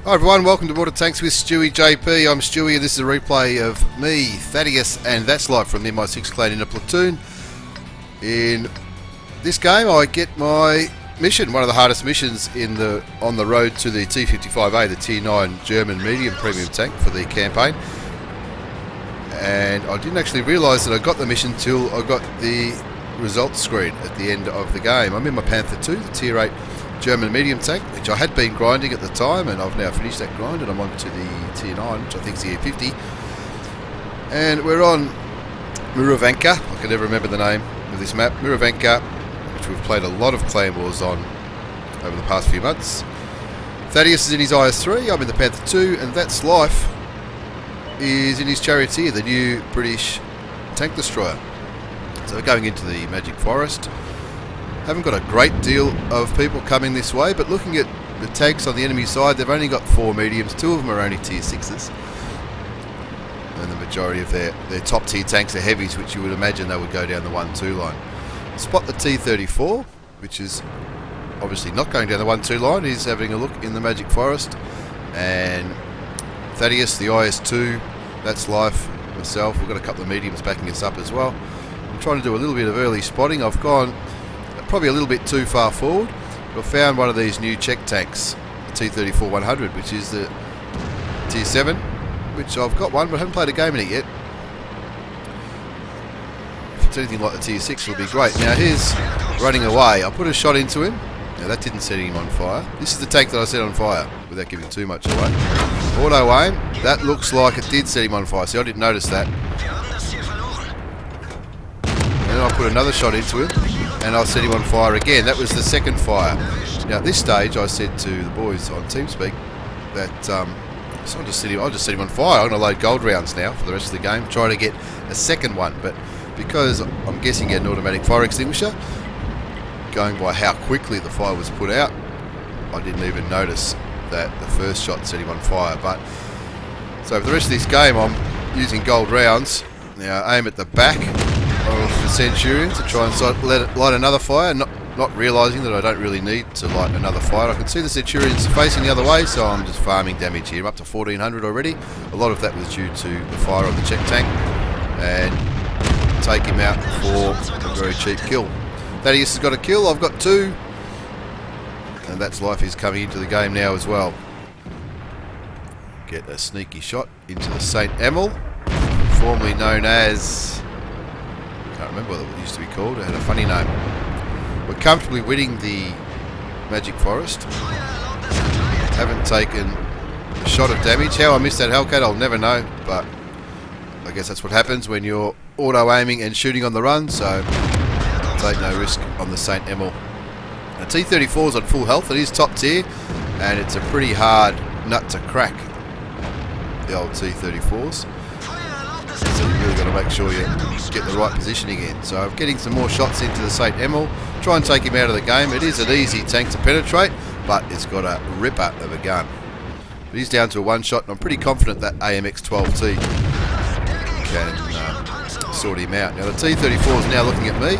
Hi everyone, welcome to Water Tanks with stewiejp. I'm Stewie and this is a replay of me, Thaddeus, and that's live from the MI6 clan in a platoon. In this game I get my mission, one of the hardest missions on the road to the T55A, the Tier 9 German medium premium tank for the campaign. And I didn't actually realise that I got the mission till I got the results screen at the end of the game. I'm in my Panther II, the Tier 8 German medium tank, which I had been grinding at the time, and I've now finished that grind and I'm on to the Tier 9, which I think is the E50. And we're on Muravanka. I can never remember the name of this map. Muravanka, which we've played a lot of clan wars on over the past few months. Thaddeus is in his IS-3, I'm in the Panther 2, and That's Life is in his Charioteer, the new British tank destroyer. So we're going into the Magic Forest. Haven't got a great deal of people coming this way, but looking at the tanks on the enemy side, they've only got 4 mediums, 2 of them are only Tier 6s. And the majority of their top tier tanks are heavies, which you would imagine they would go down the 1-2 line. Spot the T-34, which is obviously not going down the 1-2 line, he's having a look in the Magic Forest. And Thaddeus, the IS-2, That's Life, myself, we've got a couple of mediums backing us up as well. I'm trying to do a little bit of early spotting. I've gone probably a little bit too far forward. I've found one of these new Czech tanks, the T-34-100, which is the Tier 7, which I've got one, but I haven't played a game in it yet. If it's anything like the Tier 6, it'll be great. Now here's running away. I put a shot into him. Now that didn't set him on fire. This is the tank that I set on fire, without giving too much away. Auto aim. That looks like it did set him on fire. See, I didn't notice that. And then I put another shot into him, and I set him on fire again. That was the second fire. Now at this stage I said to the boys on TeamSpeak that so I'll just set him on fire. I'm going to load gold rounds now for the rest of the game, try to get a second one. But because I'm guessing he had an automatic fire extinguisher, going by how quickly the fire was put out, I didn't even notice that the first shot set him on fire. But so for the rest of this game I'm using gold rounds. Now I aim at the back of the Centurion to try and light another fire, not realising that I don't really need to light another fire. I can see the Centurion's facing the other way, so I'm just farming damage here. I'm up to 1400 already. A lot of that was due to the fire on the Czech tank, and take him out for a very cheap kill. Thaddeus has got a kill, I've got 2, and That's Life is coming into the game now as well. Get a sneaky shot into the St. Emil, formerly known as, I can't remember what it used to be called, it had a funny name. We're comfortably winning the Magic Forest. Haven't taken a shot of damage. How I missed that Hellcat I'll never know, but I guess that's what happens when you're auto-aiming and shooting on the run, so take no risk on the St. Emil. Now T-34 is on full health, it is top tier, and it's a pretty hard nut to crack, the old T-34s. So you've really got to make sure you get the right positioning in. So I'm getting some more shots into the St. Emil, try and take him out of the game. It is an easy tank to penetrate, but it's got a ripper of a gun. But he's down to a 1 shot, and I'm pretty confident that AMX-12T can sort him out. Now the T-34 is now looking at me.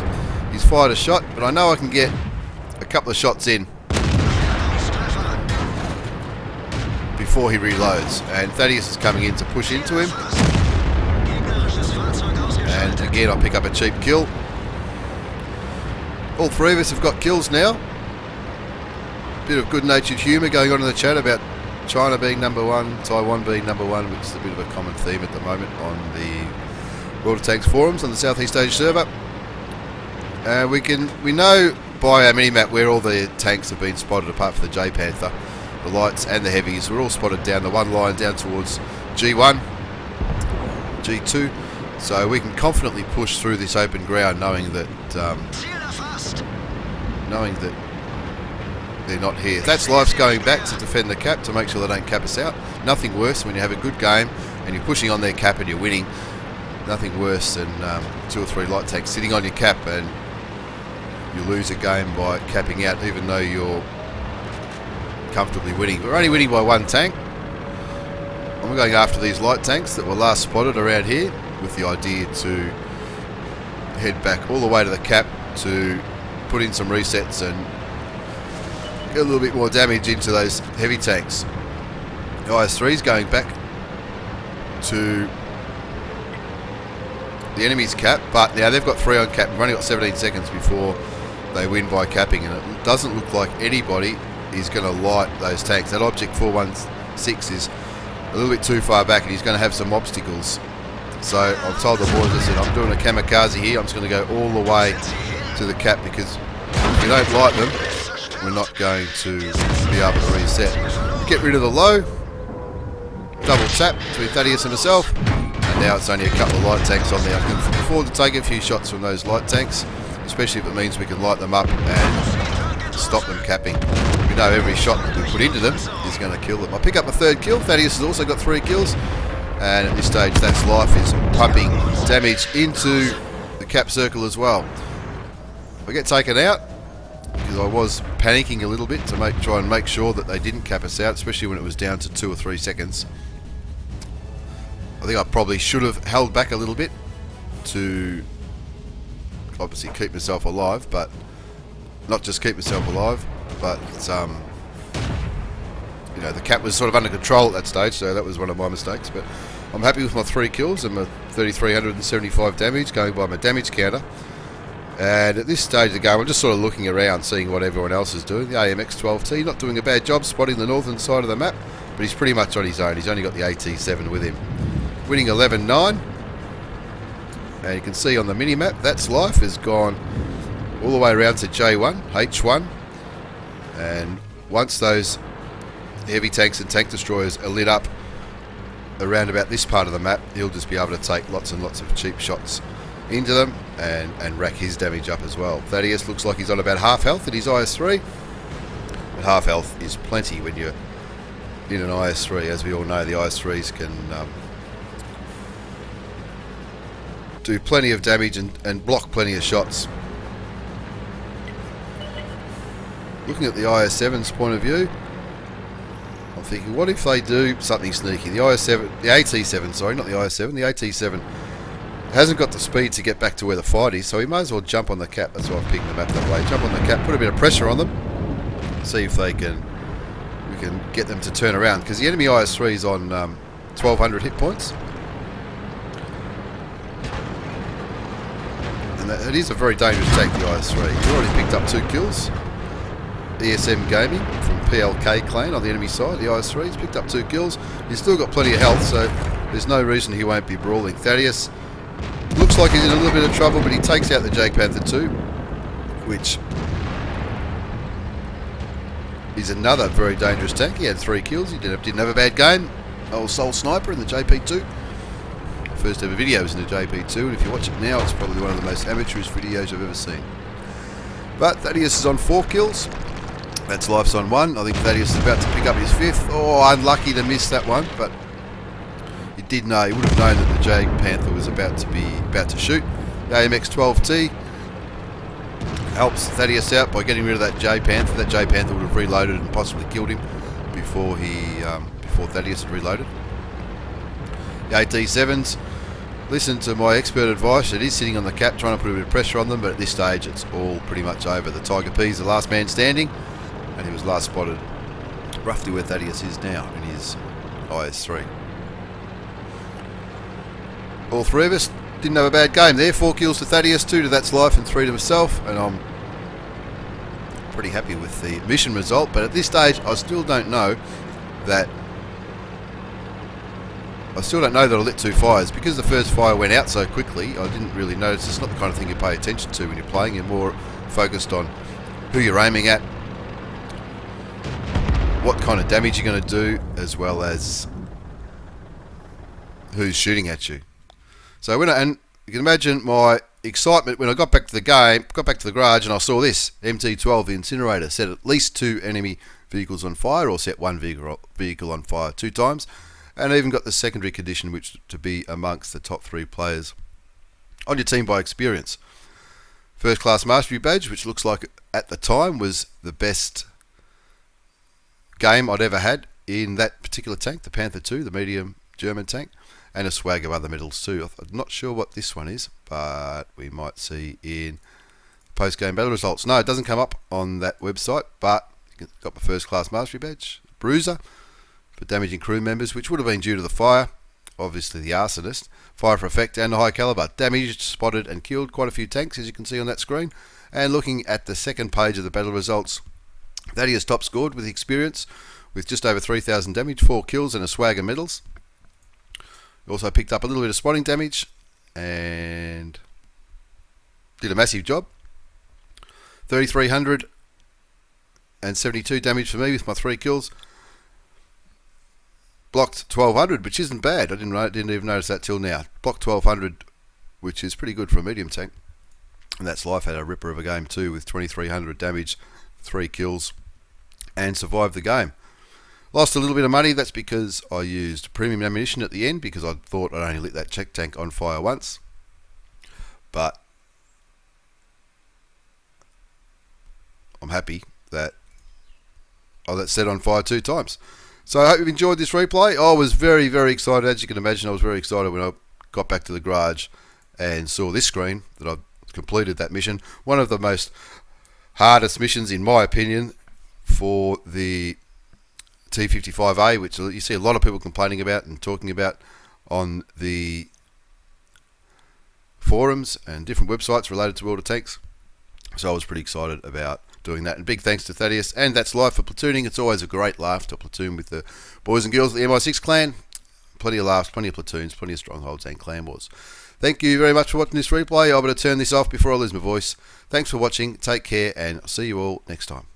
He's fired a shot, but I know I can get a couple of shots in before he reloads. And Thaddeus is coming in to push into him. And again I pick up a cheap kill. All 3 of us have got kills now. Bit of good-natured humour going on in the chat about China being number 1, Taiwan being number 1, which is a bit of a common theme at the moment on the World of Tanks forums on the Southeast Asia server. We know by our minimap where all the tanks have been spotted, apart from the J Panther, the lights and the heavies. We're all spotted down the one line down towards G1, G2. So we can confidently push through this open ground, knowing that they're not here. That's Life's going back to defend the cap to make sure they don't cap us out. Nothing worse when you have a good game and you're pushing on their cap and you're winning. Nothing worse than 2 or 3 light tanks sitting on your cap and you lose a game by capping out, even though you're comfortably winning. We're only winning by 1 tank. I'm going after these light tanks that were last spotted around here, with the idea to head back all the way to the cap to put in some resets and get a little bit more damage into those heavy tanks. The IS-3 is going back to the enemy's cap, but now they've got 3 on cap. We've only got 17 seconds before they win by capping, and it doesn't look like anybody is going to light those tanks. That object 416 is a little bit too far back, and he's going to have some obstacles. So I've told the boys, I said, I'm doing a kamikaze here. I'm just going to go all the way to the cap, because if we don't light them, we're not going to be able to reset. Get rid of the low, double tap between Thaddeus and myself, and now it's only a couple of light tanks on there. I can afford to take a few shots from those light tanks, especially if it means we can light them up and stop them capping. We know every shot that we put into them is going to kill them. I pick up a 3rd kill. Thaddeus has also got 3 kills, and at this stage That's Life is pumping damage into the cap circle as well. I get taken out because I was panicking a little bit to try and make sure that they didn't cap us out, especially when it was down to 2 or 3 seconds. I think I probably should have held back a little bit to obviously keep myself alive, but not just keep myself alive, but you know, the cap was sort of under control at that stage, so that was one of my mistakes. But I'm happy with my 3 kills and my 3,375 damage, going by my damage counter. And at this stage of the game, I'm just sort of looking around, seeing what everyone else is doing. The AMX-12T not doing a bad job spotting the northern side of the map, but he's pretty much on his own. He's only got the AT7 with him. Winning 11-9. And you can see on the mini-map, That's Life has gone all the way around to J1, H1. And once those heavy tanks and tank destroyers are lit up around about this part of the map, he'll just be able to take lots and lots of cheap shots into them and rack his damage up as well. Thaddeus looks like he's on about half health at his IS-3. But half health is plenty when you're in an IS-3. As we all know, the IS-3s can do plenty of damage and block plenty of shots. Looking at the IS-7's point of view, I'm thinking, what if they do something sneaky? The AT7, sorry, not the IS-7, the AT7 hasn't got the speed to get back to where the fight is, so he might as well jump on the cap. That's why I've picked the map that way. Jump on the cap, put a bit of pressure on them, see if we can get them to turn around, because the enemy IS-3 is on 1,200 hit points. And it is a very dangerous tank, the IS-3. He's already picked up 2 kills. ESM Gaming from PLK Clan on the enemy side, the IS-3, he's picked up 2 kills. He's still got plenty of health, so there's no reason he won't be brawling. Thaddeus looks like he's in a little bit of trouble, but he takes out the Panther II, which is another very dangerous tank. He had 3 kills, he didn't have a bad game. Old Soul Sniper in the JP2. First ever video was in the JP2, and if you watch it now, it's probably one of the most amateurish videos I've ever seen. But Thaddeus is on 4 kills. That's Life's on 1. I think Thaddeus is about to pick up his 5th. Oh, unlucky to miss that one, but he did know. He would have known that the Panther was about to shoot. The AMX-12T helps Thaddeus out by getting rid of that Panther. That Panther would have reloaded and possibly killed him before Thaddeus had reloaded. The AT7s, listen to my expert advice. It is sitting on the cap, trying to put a bit of pressure on them, but at this stage it's all pretty much over. The Tiger P is the last man standing, and he was last spotted roughly where Thaddeus is now in his IS-3. All 3 of us didn't have a bad game there. 4 kills to Thaddeus, 2 to That's Life, and 3 to myself, and I'm pretty happy with the mission result. But at this stage I still don't know that I lit 2 fires. Because the first fire went out so quickly, I didn't really notice. It's not the kind of thing you pay attention to when you're playing. You're more focused on who you're aiming at, what kind of damage you're going to do, as well as who's shooting at you. So and you can imagine my excitement when I got back to the game, got back to the garage, and I saw this MT-12, the incinerator, set at least 2 enemy vehicles on fire, or set 1 vehicle on fire 2 times. And even got the secondary condition, which to be amongst the top 3 players on your team by experience. First class mastery badge, which looks like at the time was the best game I'd ever had in that particular tank, the Panther II, the medium German tank, and a swag of other medals too. I'm not sure what this one is, but we might see in post-game battle results. No, it doesn't come up on that website, but got my first class mastery badge, Bruiser, for damaging crew members, which would have been due to the fire, obviously the arsonist, fire for effect, and the high caliber. Damaged, spotted, and killed quite a few tanks, as you can see on that screen. And looking at the second page of the battle results, Thaddeus top scored with experience, with just over 3,000 damage, 4 kills, and a swag of medals. He also picked up a little bit of spotting damage, and did a massive job. 3,372 damage for me with my 3 kills. Blocked 1,200, which isn't bad. I didn't even notice that till now. Blocked 1,200, which is pretty good for a medium tank. And that's life. Had a ripper of a game too, with 2,300 damage, 3 kills, and survived the game. Lost a little bit of money. That's because I used premium ammunition at the end, because I thought I'd only lit that check tank on fire once. But I'm happy that I got set on fire 2 times. So I hope you've enjoyed this replay. I was very, very excited. As you can imagine, I was very excited when I got back to the garage and saw this screen that I've completed that mission. One of the most hardest missions, in my opinion, for the T55A, which you see a lot of people complaining about and talking about on the forums and different websites related to World of Tanks. So I was pretty excited about doing that, and big thanks to Thaddeus. And that's live for platooning. It's always a great laugh to platoon with the boys and girls of the MI6 clan. Plenty of laughs, plenty of platoons, plenty of strongholds and clan wars. Thank you very much for watching this replay. I better turn this off before I lose my voice. Thanks for watching, take care, and I'll see you all next time.